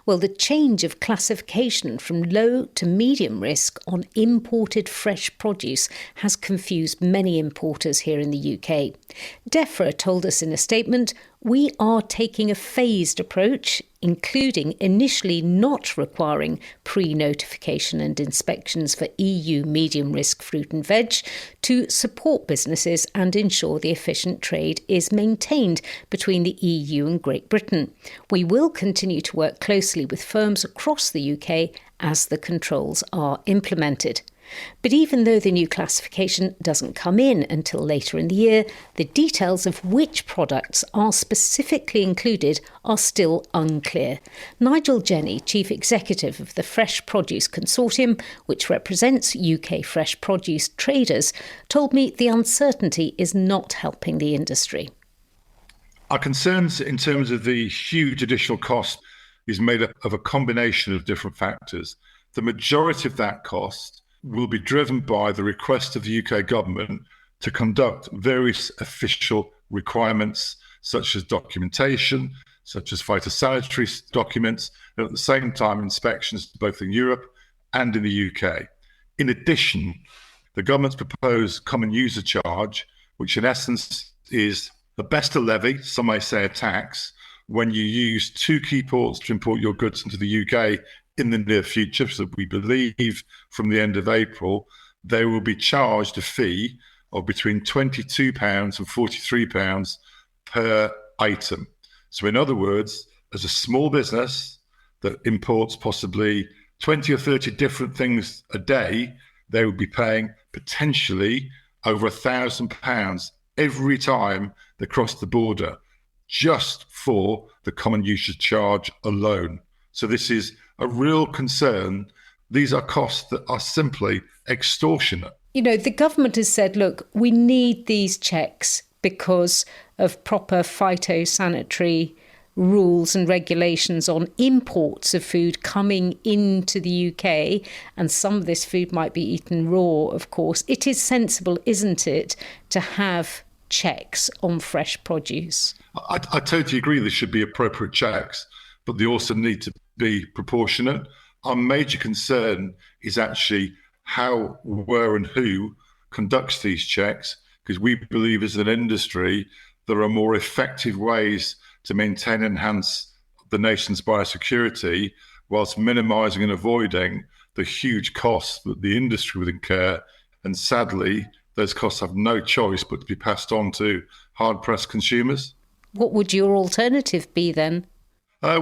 Well, the change of classification from low to medium risk on imported fresh produce has confused many importers here in the UK. DEFRA told us in a statement, "We are taking a phased approach, including initially not requiring pre-notification and inspections for EU medium-risk fruit and veg to support businesses and ensure the efficient trade is maintained between the EU and Great Britain. We will continue to work closely with firms across the UK as the controls are implemented." But even though the new classification doesn't come in until later in the year, the details of which products are specifically included are still unclear. Nigel Jenney, Chief Executive of the Fresh Produce Consortium, which represents UK fresh produce traders, told me the uncertainty is not helping the industry. Our concerns in terms of the huge additional cost is made up of a combination of different factors. The majority of that cost will be driven by the request of the UK government to conduct various official requirements, such as documentation, such as phytosanitary documents, and at the same time inspections both in Europe and in the UK. In addition, the government's proposed common user charge, which in essence is the best a levy, some may say a tax, when you use two key ports to import your goods into the UK in the near future. So we believe from the end of April, they will be charged a fee of between £22 and £43 per item. So in other words, as a small business that imports possibly 20 or 30 different things a day, they will be paying potentially over £1,000 every time they cross the border, just for the common usage charge alone. So this is a real concern. These are costs that are simply extortionate. You know, the government has said, look, we need these checks because of proper phytosanitary rules and regulations on imports of food coming into the UK, and some of this food might be eaten raw, of course. It is sensible, isn't it, to have checks on fresh produce? I totally agree there should be appropriate checks, but they also need to be proportionate. Our major concern is actually how, where and who conducts these checks, because we believe as an industry there are more effective ways to maintain and enhance the nation's biosecurity whilst minimising and avoiding the huge costs that the industry would incur. And sadly, those costs have no choice but to be passed on to hard-pressed consumers. What would your alternative be then?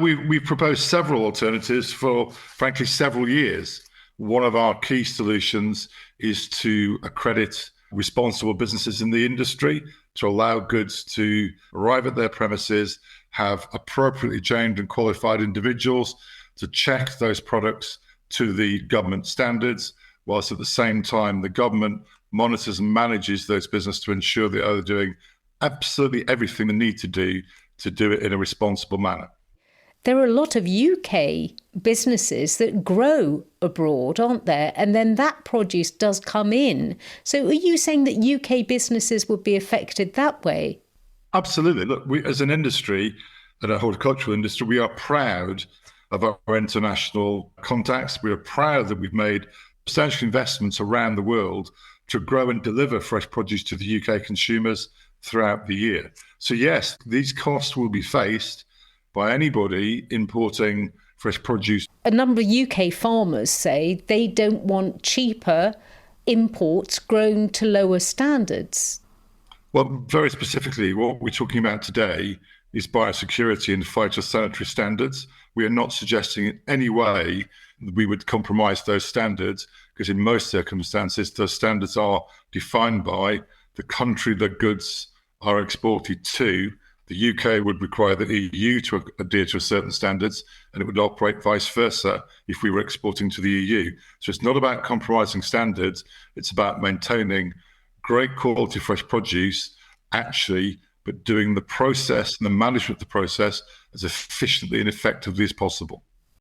We've proposed several alternatives for, frankly, several years. One of our key solutions is to accredit responsible businesses in the industry to allow goods to arrive at their premises, have appropriately trained and qualified individuals to check those products to the government standards, whilst at the same time the government monitors and manages those businesses to ensure they are doing absolutely everything they need to do it in a responsible manner. There are a lot of UK businesses that grow abroad, aren't there? And then that produce does come in. So are you saying that UK businesses would be affected that way? Absolutely. Look, we, as an industry, and a horticultural industry, we are proud of our international contacts. We are proud that we've made substantial investments around the world to grow and deliver fresh produce to the UK consumers throughout the year. So yes, these costs will be faced by anybody importing fresh produce. A number of UK farmers say they don't want cheaper imports grown to lower standards. Well, very specifically, what we're talking about today is biosecurity and phytosanitary standards. We are not suggesting in any way that we would compromise those standards, because in most circumstances, those standards are defined by the country that goods are exported to. The UK would require the EU to adhere to certain standards, and it would operate vice versa if we were exporting to the EU. So it's not about compromising standards, it's about maintaining great quality fresh produce, actually, but doing the process and the management of the process as efficiently and effectively as possible.